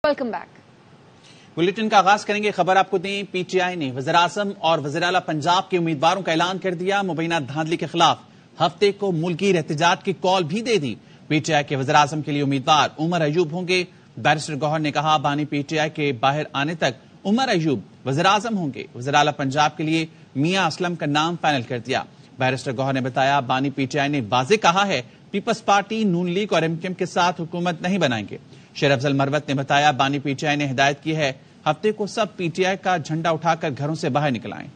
Welcome back. Bulletin का आगाज करेंगे। खबर आपको दें, पीटीआई ने वज़ीर-ए-आज़म और वज़ीर-ए-आला पंजाब के उम्मीदवारों का ऐलान कर दिया। मुबैना धांधली के खिलाफ हफ्ते को मुल्की एहतजाज की कॉल भी दे दी। पीटीआई के वज़ीर-ए-आज़म के लिए उम्मीदवार उमर अयूब होंगे। बैरिस्टर गौहर ने कहा, बानी पीटीआई के बाहर आने तक उमर अयूब वज़ीर-ए-आज़म होंगे। वज़ीर-ए-आला पंजाब के लिए मियां असलम का नाम फाइनल कर दिया। बैरिस्टर गौहर ने बताया, बानी पीटीआई ने वाज़ेह कहा है पीपल्स पार्टी, नून लीग और एमकेएम के साथ हुकूमत नहीं बनाएंगे। शेर अफजल मरवत ने बताया, बानी पीटीआई ने हिदायत की है हफ्ते को सब पीटीआई का झंडा उठाकर घरों से बाहर निकल आएं।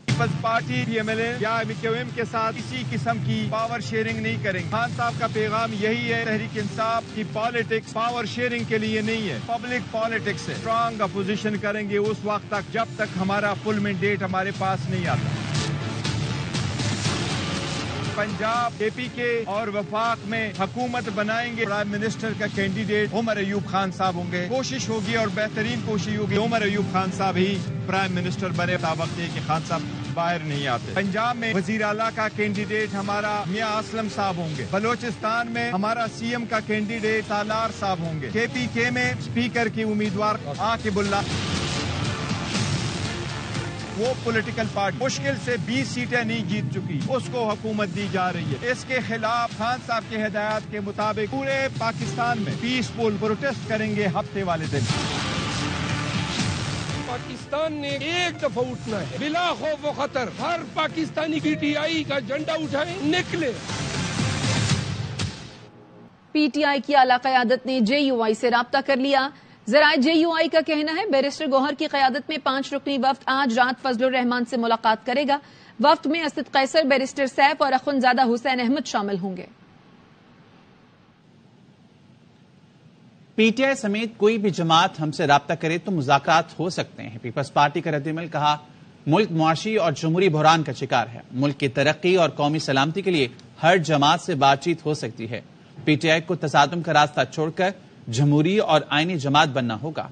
पीपल्स पार्टी, पीएमएलए या एमकेएम के साथ किसी किस्म की पावर शेयरिंग नहीं करेंगे। खान साहब का पैगाम यही है, तहरीक इंसाफ की पॉलिटिक्स पावर शेयरिंग के लिए नहीं है, पब्लिक पॉलिटिक्स है। स्ट्रांग अपोजिशन करेंगे उस वक्त तक जब तक हमारा फुल मैंडेट हमारे पास नहीं आता। पंजाब, केपीके और वफाक में हुकूमत बनाएंगे। प्राइम मिनिस्टर का कैंडिडेट उमर अयूब खान साहब होंगे। कोशिश होगी और बेहतरीन कोशिश होगी उमर अयूब खान साहब ही प्राइम मिनिस्टर बने। वक्त कि खान साहब बाहर नहीं आते। पंजाब में वजीर आला का कैंडिडेट हमारा मियां असलम साहब होंगे। बलोचिस्तान में हमारा सीएम का कैंडिडेट सालार साहब होंगे। केपीके में स्पीकर की उम्मीदवार आकिबुल्ला। वो पॉलिटिकल पार्टी मुश्किल से 20 सीटें नहीं जीत चुकी, उसको हुकूमत दी जा रही है। इसके खिलाफ खान साहब के हिदायत के मुताबिक पूरे पाकिस्तान में पीसफुल प्रोटेस्ट करेंगे हफ्ते वाले दिन। पाकिस्तान ने एक दफा उठना है, बिला खौफ व खतर। हर पाकिस्तानी पीटीआई का झंडा उठाए, निकले। पीटीआई की आला क़यादत ने जेयूआई से राब्ता कर लिया। ज़राए जेयूआई का कहना है, बैरिस्टर गौहर की क़यादत में 5 रुकनी वफ्द आज रात फजलुर रहमान से मुलाकात करेगा। वफ्द में असद कैसर, बैरिस्टर सैफ और अखुनज़ादा हुसैन अहमद शामिल होंगे। पीटीआई समेत कोई भी जमात हमसे राब्ता करे तो मुज़ाकरात हो सकते हैं। पीपल्स पार्टी का रद्दअमल, कहा मुल्क मुआशी और जमहूरी बहरान का शिकार है। मुल्क की तरक्की और कौमी सलामती के लिए हर जमात से बातचीत हो सकती है। पीटीआई को तसादुम का रास्ता छोड़कर जमहूरी और आईनी जमात बनना होगा।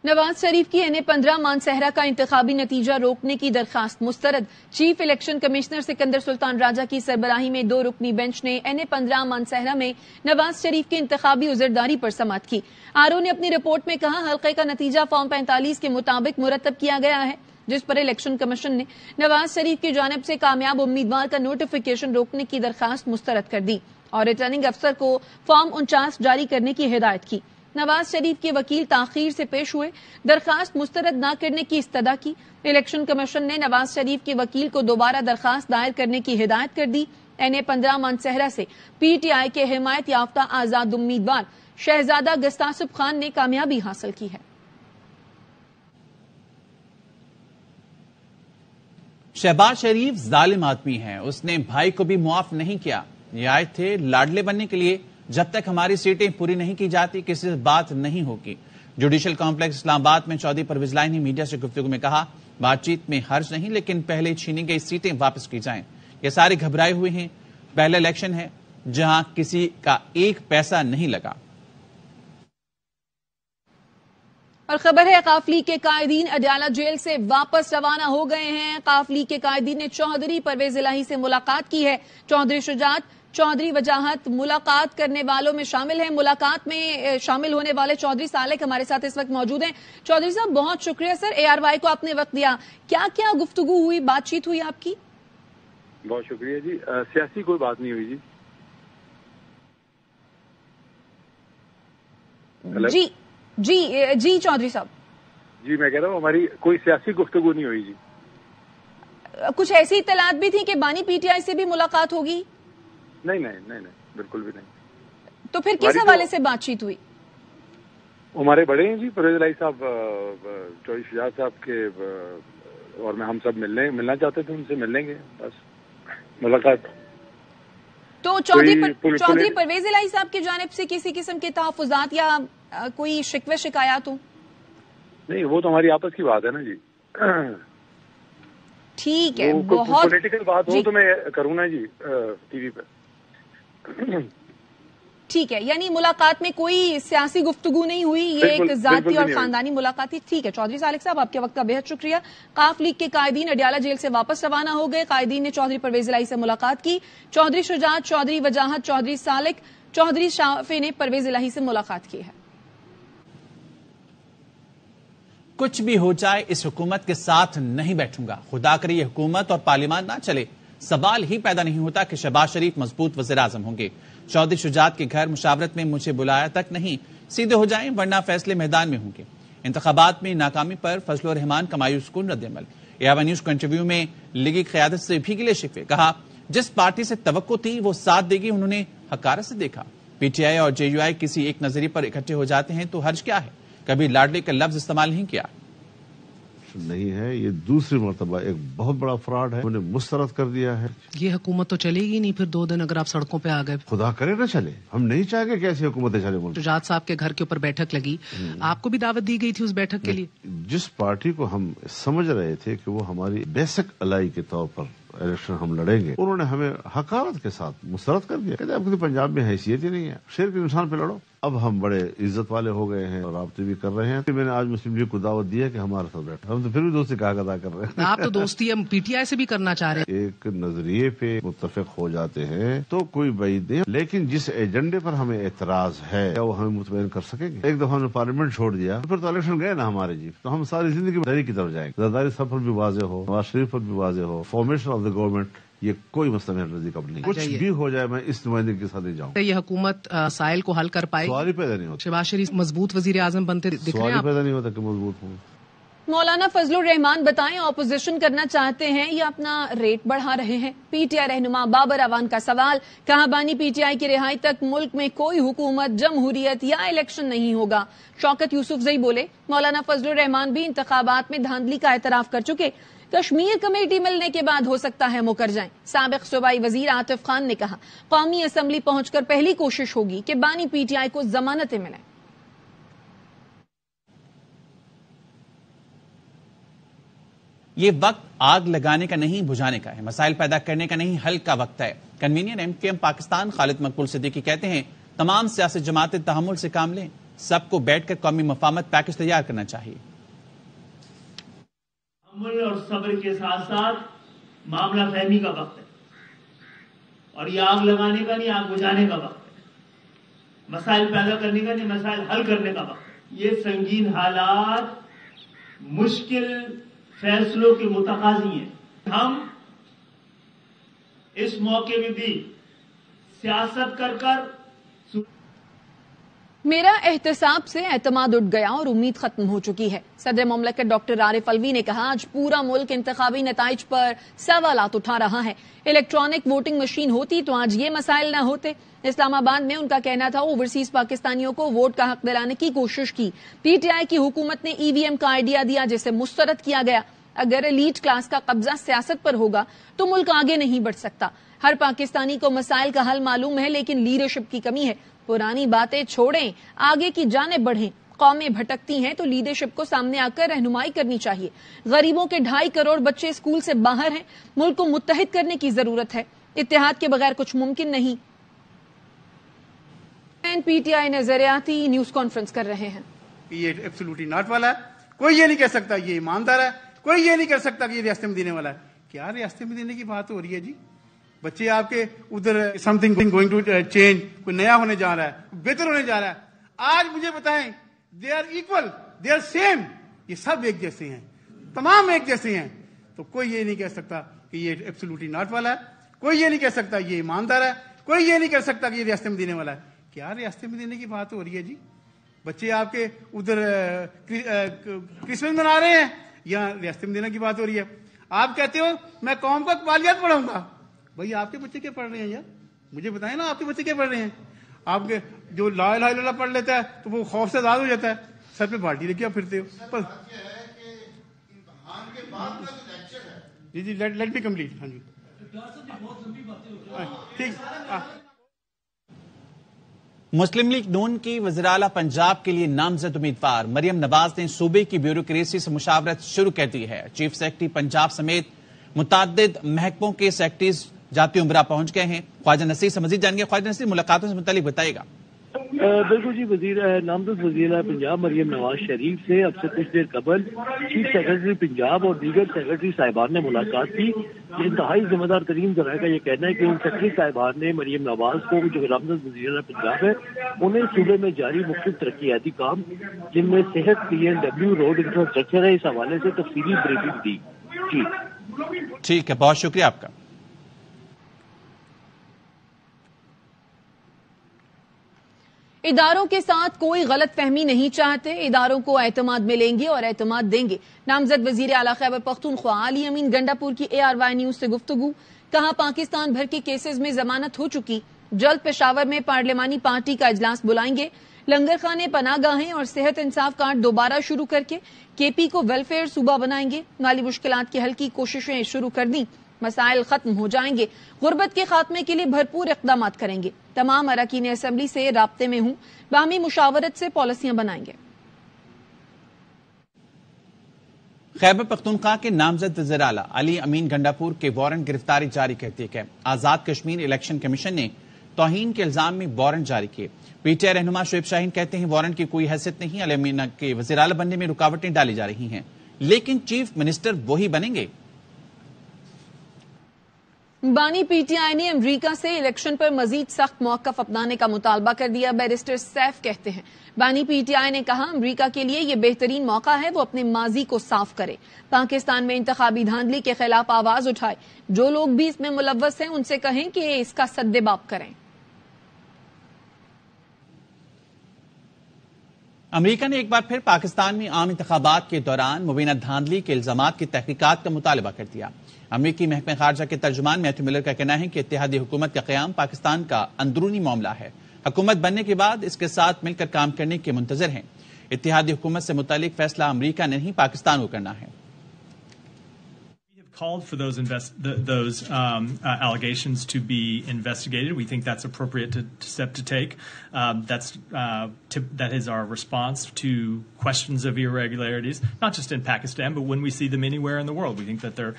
नवाज शरीफ की NA-15 मानसहरा का इंतखाबी नतीजा रोकने की दरखास्त मुस्तरद। Chief election commissioner Sikandar Sultan Raja की सरबराही में 2 रुकनी बेंच ने NA-15 मानसहरा में नवाज शरीफ की इंतखाबी उज़रदारी पर समाअत की। आरओ ने अपनी रिपोर्ट में कहा, हल्के का नतीजा फॉर्म 45 के मुताबिक मुरतब किया गया है, जिस पर इलेक्शन कमीशन ने नवाज शरीफ की जानिब से कामयाब उम्मीदवार का नोटिफिकेशन रोकने की दरखास्त मुस्तरद कर दी और रिटर्निंग अफसर को फॉर्म 49 जारी करने की हिदायत की। नवाज शरीफ के वकील ताखीर से पेश हुए, दरखास्त मुस्तरद न करने की इस्तदा की। इलेक्शन कमीशन ने नवाज शरीफ के वकील को दोबारा दरखास्त दायर करने की हिदायत कर दी। NA-15 मानसहरा से पीटीआई के हिमायत याफ्ता आजाद उम्मीदवार शहजादा गस्तासिब खान ने कामयाबी हासिल की है। शहबाज शरीफ जालिम आदमी है, उसने भाई को भी मुआफ नहीं किया। ये आए थे लाडले बनने के लिए। जब तक हमारी सीटें पूरी नहीं की जाती किसी से बात नहीं होगी। जुडिशल कॉम्प्लेक्स इस्लामाबाद में चौधरी परवेज इलाही ने मीडिया से गुफ्तगू में कहा, बातचीत में हर्ज नहीं, लेकिन पहले छीनी गई सीटें वापस की जाएं। ये सारे घबराए हुए हैं। पहला इलेक्शन है जहां किसी का एक पैसा नहीं लगा। और खबर है, काफली के कायदीन अडयाला जेल से वापस रवाना हो गए हैं। काफली के कायदीन ने चौधरी परवेज इलाही से मुलाकात की है। चौधरी शुजात, चौधरी वजाहत मुलाकात करने वालों में शामिल हैं। मुलाकात में शामिल होने वाले चौधरी सालेक हमारे साथ इस वक्त मौजूद हैं। चौधरी साहब, बहुत शुक्रिया सर, ARY को आपने वक्त दिया। क्या क्या गुफ्तगू हुई, बातचीत हुई आपकी? बहुत शुक्रिया जी। सियासी कोई बात नहीं हुई जी। जी जी जी चौधरी साहब जी, मैं कह रहा हूँ हमारी कोई सियासी गुफ्तगू नहीं हुई जी। कुछ ऐसी इत्तलात भी थी कि बानी पीटीआई से भी मुलाकात होगी? नहीं नहीं नहीं नहीं, बिल्कुल भी नहीं। तो फिर किस हवाले से बातचीत हुई? हमारे बड़े हैं जी परवेज इलाही साहब, चौधरी शुजात साहब के, और मैं हम सब मिलना चाहते थे, उनसे मिल लेंगे, बस मुलाकात। तो चौधरी परवेज इलाही साहब की जानिब से किसी किस्म के तहफ़्फ़ुज़ात या कोई शिकवे शिकायत हो? नहीं, वो तो हमारी आपस की बात है ना जी। ठीक है, बहुत पॉलिटिकल बात हो तो मैं करूँ ना जी टीवी पे। ٹھیک ہے، یعنی ملاقات میں کوئی سیاسی گفتگو نہیں ہوئی، یہ ایک ذاتی اور خاندانی ملاقات تھی. ٹھیک ہے چودھری سالک صاحب، آپ کے وقت کا بہت شکریہ. قاف لیگ کے قائدین اڈیالہ جیل سے واپس روانہ ہو گئے. قائدین نے چودھری پرویز الہی سے ملاقات کی. چودھری شجاعت، چودھری وجاہت، چودھری سالک، چودھری شافع نے پرویز الہی سے ملاقات کی ہے. کچھ بھی ہو جائے اس حکومت کے ساتھ نہیں بیٹھوں گا. خدا کرے یہ حکومت اور پارلیمان نہ چلے. سوال ہی پیدا نہیں ہوتا کہ شہباز شریف مضبوط وزیر اعظم ہوں گے. چودھری شجاعت کے گھر مشاورت میں مجھے بلایا تک نہیں. سیدھے ہو جائیں ورنہ فیصلے میدان میں ہوں گے. انتخابات میں ناکامی پر فضل الرحمان کا مایوس کن رد عمل. AIR نیوز کو انٹرویو میں لیگی قیادت سے بھی گلے شکوے. کہا جس پارٹی سے توقع تھی وہ ساتھ دے گی انہوں نے حقارت سے دیکھا. PTI اور JUI کسی ایک نظریے پر اکٹھے ہو جاتے ہیں تو حرج کیا ہے. کبھی لاڈلے کا لفظ استعمال نہیں کیا. نہیں ہے، یہ دوسری مرتبہ ایک بہت بڑا فراڈ ہے. انہوں نے مسترد کر دیا ہے. یہ حکومت تو چلے گی نہیں پھر 2 دن اگر آپ سڑکوں پہ آ گئے. خدا کرے نہ چلے. ہم نہیں چاہیں گے کہ ایسی حکومتیں چلے. ملک شجاعت صاحب کے گھر کے اوپر بیٹھک لگی، آپ کو بھی دعوت دی گئی تھی اس بیٹھک کے لیے؟ جس پارٹی کو ہم سمجھ رہے تھے کہ وہ ہماری بیسک الائی کے طور پر الیکشن ہم لڑیں گے، انہوں نے ہمیں حقارت کے ساتھ مسترد کر دیا. کہتے اب تو پنجاب میں حیثیت ہی نہیں ہے، شیر کے انسان پہ لڑو. اب ہم بڑے عزت والے ہو گئے ہیں اور رابطے بھی کر رہے ہیں. میں نے آج مسلم لیگ کو دعوت دی ہے کہ ہمارے ساتھ بیٹھے. ہم تو پھر بھی دوستی کا ادا کر رہے ہیں. آپ تو دوستی ہم PTI سے بھی کرنا چاہ رہے ہیں. ایک نظریے پہ متفق ہو جاتے ہیں تو کوئی بعید نہیں، لیکن جس ایجنڈے پر ہمیں اعتراض ہے کیا وہ ہمیں مطمئن کر سکیں گے؟ ایک دفعہ ہم نے پارلیمنٹ چھوڑ دیا پھر تو الیکشن گئے نا ہمارے جی. تو ہم ساری زندگی زرداری کی طرف جائیں گے. زرداری سب پر بھی واضح ہو، نواز شریف پر بھی واضح ہو. فارمیشن آف دا گورنمنٹ یہ کوئی مسئلہ میرے نزدیک اب نہیں. کچھ بھی ہو جائے میں اس نمائندگی کے ساتھ نہیں جاؤں. یہ حکومت مسائل کو حل کر پائے؟ سوال ہی پیدا نہیں ہوتا. شہباز شریف مضبوط وزیر اعظم بنتے دکھ رہے سوال ہیں؟ ہی پیدا نہیں ہوتا کہ مضبوط ہوں. مولانا فضل الرحمان بتائیں اپوزیشن کرنا چاہتے ہیں یا اپنا ریٹ بڑھا رہے ہیں؟ PTI رہنما بابر اعوان کا سوال. کہاں بانی PTI کی رہائی تک ملک میں کوئی حکومت، جمہوریت یا الیکشن نہیں ہوگا. شوکت یوسف زئی بولے مولانا فضل الرحمان بھی انتخابات میں دھاندلی کا اعتراف کر چکے. کشمیر کمیٹی ملنے کے بعد ہو سکتا ہے مکر جائیں. سابق صوبائی وزیر عاطف خان نے کہا قومی اسمبلی پہنچ کر پہلی کوشش ہوگی کہ بانی PTI کو ضمانتیں ملیں. یہ وقت آگ لگانے کا نہیں بجھانے کا ہے، مسائل پیدا کرنے کا نہیں حل کا وقت ہے. کنوینئر MKM پاکستان خالد مقبول صدیقی کہتے ہیں تمام سیاسی جماعتیں تحمل سے کام لیں. سب کو بیٹھ کر قومی مفاہمت پیکج تیار کرنا چاہیے. تحمل اور صبر کے ساتھ ساتھ معاملہ فہمی کا وقت ہے، اور یہ آگ لگانے کا نہیں آگ بجھانے کا وقت ہے. مسائل پیدا کرنے کا نہیں مسائل حل کرنے کا وقت ہے. یہ سنگین حالات مشکل فیصلوں کے متقاضی ہیں. ہم اس موقع میں بھی سیاست کر میرا احتساب سے اعتماد اٹھ گیا اور امید ختم ہو چکی ہے. صدر مملکت ڈاکٹر عارف الوی نے کہا آج پورا ملک انتخابی نتائج پر سوالات اٹھا رہا ہے. الیکٹرانک ووٹنگ مشین ہوتی تو آج یہ مسائل نہ ہوتے. اسلام آباد میں ان کا کہنا تھا اوورسیز پاکستانیوں کو ووٹ کا حق دلانے کی کوشش کی. PTI کی حکومت نے EVM کا آئیڈیا دیا جسے مسترد کیا گیا. اگر ایلیٹ کلاس کا قبضہ سیاست پر ہوگا تو ملک آگے نہیں بڑھ سکتا. ہر پاکستانی کو مسائل کا حل معلوم ہے لیکن لیڈرشپ کی کمی ہے. پرانی باتیں چھوڑیں، آگے کی جانب بڑھیں. قومیں بھٹکتی ہیں تو لیڈرشپ کو سامنے آ کر رہنمائی کرنی چاہیے. غریبوں کے 2.5 کروڑ بچے اسکول سے باہر ہیں. ملک کو متحد کرنے کی ضرورت ہے. اتحاد کے بغیر کچھ ممکن نہیں. PTI نظریاتی نیوز کانفرنس کر رہے ہیں. یہ ایبسولوٹلی ناٹ والا ہے. کوئی یہ نہیں کہہ سکتا یہ ایماندار ہے. کوئی یہ نہیں کہہ سکتا کہ یہ ریاست میں دینے والا ہے. کیا ریاست میں دینے کی بات ہو رہی ہے جی؟ بچے آپ کے ادھر something going to change, کوئی نیا ہونے جا رہا ہے، بہتر ہونے جا رہا ہے. آج مجھے بتائیں they are equal, they are same. یہ سب ایک جیسے ہیں، تمام ایک جیسے ہیں. تو کوئی یہ نہیں کہہ سکتا کہ یہ ایبسولوٹلی ناٹ والا ہے. کوئی یہ نہیں کہہ سکتا یہ ایماندار ہے. کوئی یہ نہیں کہہ سکتا کہ یہ ریاست میں دینے والا ہے. کیا ریاست میں دینے کی بات ہو رہی ہے جی؟ بچے آپ کے ادھر کرسمس منا رہے ہیں یا ریاست میں دینے کی بات ہو رہی ہے. آپ کہتے ہو میں قوم کو اقبالیات پڑھاؤں گا. بھائی آپ کے بچے کیا پڑھ رہے ہیں یار؟ مجھے بتائیں نا آپ کے بچے کیا پڑھ رہے ہیں؟ آپ کے جو لا الہ الا اللہ پڑھ لیتا ہے تو وہ خوف سے آزاد ہو جاتا ہے. سر پہ بالٹی لے کے آپ پھرتے ہو. جی جی لیٹ بی کمپلیٹ. ہاں جی ٹھیک. مسلم لیگ نون کی وزیراعلی پنجاب کے لیے نامزد امیدوار مریم نواز نے صوبے کی بیوروکریسی سے مشاورت شروع کر دی ہے. چیف سیکرٹری پنجاب سمیت متعدد محکموں کے سیکرٹریز जाती उमरा पहुंच गए हैं। ख्वाजा नसीर से मजीद जानेंगे। ख्वाजा नसीर, मुलाकातों से मुतालिक बताएगा। बिल्कुल जी, नामजद वज़ीर पंजाब मरियम नवाज शरीफ से अब से कुछ देर कबल चीफ सेक्रेटरी पंजाब और दीगर सेक्रेटरी साहिबान ने मुलाकात की। इंतहाई जिम्मेदार तरीन जराये का ये कहना है कि उन सेक्रेटरी साहिबान ने मरियम नवाज को, जो नामजद वज़ीर पंजाब है, उन्हें सूबे में जारी मुख्तलिफ तरक्याती काम जिनमें सेहत, PNW, रोड इंफ्रास्ट्रक्चर है, इस हवाले से तफसीली ब्रीफिंग दी। जी ठीक है, बहुत शुक्रिया आपका। इदारों के साथ कोई गलत फहमी नहीं चाहते, इदारों को एतमाद मिलेंगे और एतमाद देंगे। नामजद वजीर आला खैबर पख्तूनख्वा अली अमीन गंडापुर की ARY न्यूज से गुफ्तगू। कहा, पाकिस्तान भर के केसेस में जमानत हो चुकी, जल्द पेशावर में पार्लिमानी पार्टी का इजलास बुलाएंगे। लंगर खाने, पनागाहें और सेहत इंसाफ कार्ड दोबारा शुरू करके KP को वेलफेयर सूबा बनाएंगे। माली मुश्किलात के हल की कोशिशें शुरू कर दी, मसाइल खत्म हो जाएंगे। गुर्बत के खात्मे के लिए भरपूर इक़दाम करेंगे। तमाम अरकान असेंबली से राब्ते में हूं, बाहमी मुशावरत से पॉलिसियां बनाएंगे। खैबर पख्तूनख्वा के नामजद वज़ीर आला अली अमीन गंडापुर के वारंट गिरफ्तारी जारी कर दिए गए। आजाद कश्मीर इलेक्शन कमीशन ने तौहीन के इल्जाम में वारंट जारी किए। PTI रहनुमा शुएब शाहीन कहते हैं, वारंट की कोई हैसियत नहीं, अली अमीन के वज़ीर आला बनने में रुकावटें डाली जा रही हैं, लेकिन चीफ मिनिस्टर वही बनेंगे। बानी PTI ने अमरीका से इलेक्शन पर मजीद सख्त मौक़िफ़ अपनाने का मुतालबा कर दिया। बैरिस्टर सैफ कहते हैं, बानी PTI ने कहा, अमरीका के लिए यह बेहतरीन मौका है वो अपने माजी को साफ करे, पाकिस्तान में इंतखाबी धांधली के खिलाफ आवाज उठाए। जो लोग भी इसमें मुलव्वस हैं उनसे कहें कि इसका सद्देबाब करें। अमेरिका ने एक बार फिर पाकिस्तान में आम इंतखाबात के दौरान मुबीना धांधली के इल्जामात की तहकीकात का मुतालबा कर दिया। अमेरिकी महकमे खारजा के तर्जुमान मैथ्यू मिलर का कहना है कि इत्तेहादी हुकूमत का क़याम पाकिस्तान का अंदरूनी मामला है। हुकूमत बनने के बाद इसके साथ मिलकर काम करने के मुंतजर हैं। इत्तेहादी हुकूमत से मुतालिक फैसला अमेरिका ने नहीं, पाकिस्तान को करना है। Called for those allegations to be investigated. We think that's appropriate step to take. That is our response to questions of irregularities, not just in Pakistan, but when we see them anywhere in the world. We think that they're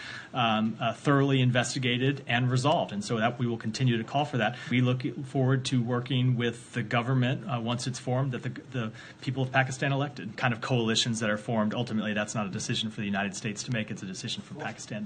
thoroughly investigated and resolved, and so that we will continue to call for that. We look forward to working with the government once it's formed, that the people of Pakistan elected. Kind of coalitions that are formed. Ultimately, that's not a decision for the United States to make. It's a decision for Pakistan.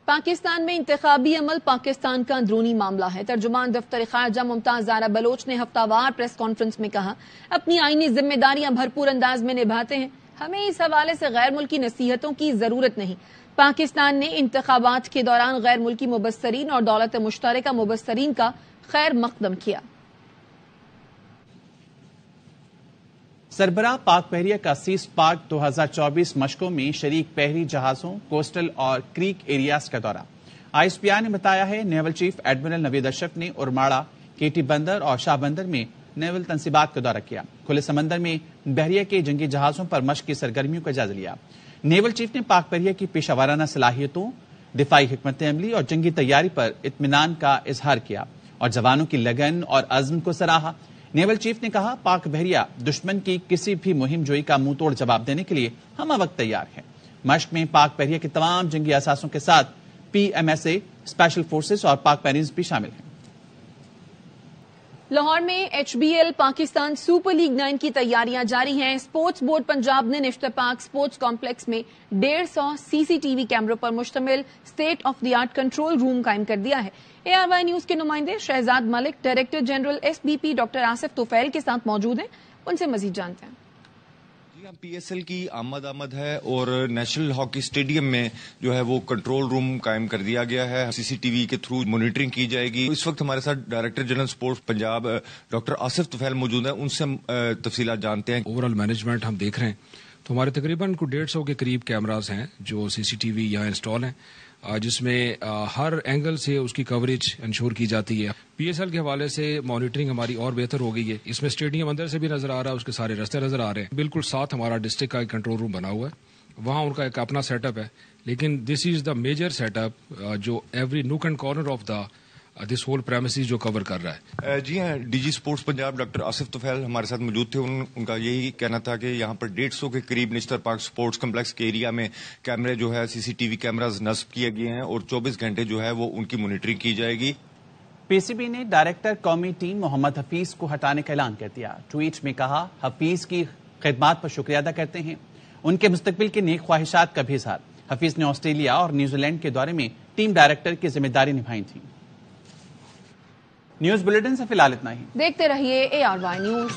Pakistan में इंतखाबी अमल पाकिस्तान का अंदरूनी मामला है। तर्जुमान दफ्तर खारजा Mumtaz Zaara Bloch ने हफ्तावार press conference में कहा, अपनी आईनी जिम्मेदारियां भरपूर अंदाज में निभाते हैं, हमें इस हवाले से गैर मुल्की नसीहतों की जरूरत नहीं। पाकिस्तान ने इंतखाबात के दौरान गैर मुल्की मुबस्सरीन और दौलत मुश्तरका मुबस्सरीन का खैर मकदम किया। सरबराह पाक बहरिया का सीज पाक 2024 मशकों में शरीक बहरी जहाजों, कोस्टल और क्रीक एरियाज का दौरा। ISPR ने बताया है, naval chief admiral Naveed Ashraf ने उरमाड़ा, केटी बंदर और शाह बंदर में नेवल तंसीबात का दौरा किया। खुले समंदर में बहरिया के जंगी जहाजों पर मशक की सरगर्मियों का जायजा लिया। नेवल चीफ ने पाक बहरिया की पेशावराना सलाहियतों, दिफाई हिकमत अमली और जंगी तैयारी पर इत्मीनान का इजहार किया और जवानों की लगन और अज़्म को सराहा। नेवल चीफ ने कहा, पाक बहरिया दुश्मन की किसी भी मुहिम जोई का मुंह तोड़ जवाब देने के लिए हम वक्त तैयार हैं। मश्क में पाक बहरिया के तमाम जंगी असासों के साथ PMSA, स्पेशल फोर्सेस और पाक मैरीन्स भी शामिल हैं। लाहौर में HBL पाकिस्तान सुपर लीग 9 की तैयारियां जारी हैं। स्पोर्ट्स बोर्ड पंजाब ने निफ्ता-पाक स्पोर्ट्स कॉम्प्लेक्स में 150 CCTV कैमरों पर मुश्तमिल state of the art control room कायम कर दिया है। ARY न्यूज के नुमाइंदे Shahzad Malik director general SBP doctor Asif Tufail के साथ मौजूद हैं, उनसे मजीद जानते हैं। PSL की आमद है और नेशनल हॉकी स्टेडियम में जो है वो कंट्रोल रूम कायम कर दिया गया है। CCTV के थ्रू मॉनिटरिंग की जाएगी। इस वक्त हमारे साथ director general sports Punjab doctor Asif Tufail मौजूद हैं, उनसे हम तफसीलात जानते हैं। ओवरऑल मैनेजमेंट हम देख रहे हैं तो हमारे तकरीबन 150 के करीब कैमरास हैं जो CCTV यहाँ इंस्टॉल हैं, जिसमें हर एंगल से उसकी कवरेज इंश्योर की जाती है। PSL के हवाले से मॉनिटरिंग हमारी और बेहतर हो गई है। इसमें स्टेडियम अंदर से भी नजर आ रहा है, उसके सारे रास्ते नजर आ रहे हैं। बिल्कुल साथ हमारा डिस्ट्रिक्ट का एक कंट्रोल रूम बना हुआ है, वहाँ उनका एक अपना सेटअप है, लेकिन this is the major setup जो every nook and corner of the this whole premises जो कवर कर रहा है। जी हाँ, DG sports Punjab doctor Asif Tufail हमारे साथ मौजूद थे। उनका यही कहना था कि यहाँ पर 150 के करीब निश्तर पार्क स्पोर्ट्स कम्प्लेक्स के एरिया में कैमरे जो है CCTV कैमराज नस्ब किए गए हैं और 24 घंटे जो है वो उनकी मॉनिटरिंग की जाएगी। PCB ने डायरेक्टर कौमी टीम मोहम्मद हफीज को हटाने का ऐलान कर दिया। ट्वीट में कहा, हफीज की खिदमात पर शुक्रिया अदा करते हैं, उनके मुस्तकबिल के नेक ख्वाहिशात का भी इजहार। हफीज ने ऑस्ट्रेलिया और न्यूजीलैंड के दौरे में टीम डायरेक्टर की जिम्मेदारी निभाई थी। न्यूज बुलेटिन से फिलहाल इतना ही। देखते रहिए ARY न्यूज।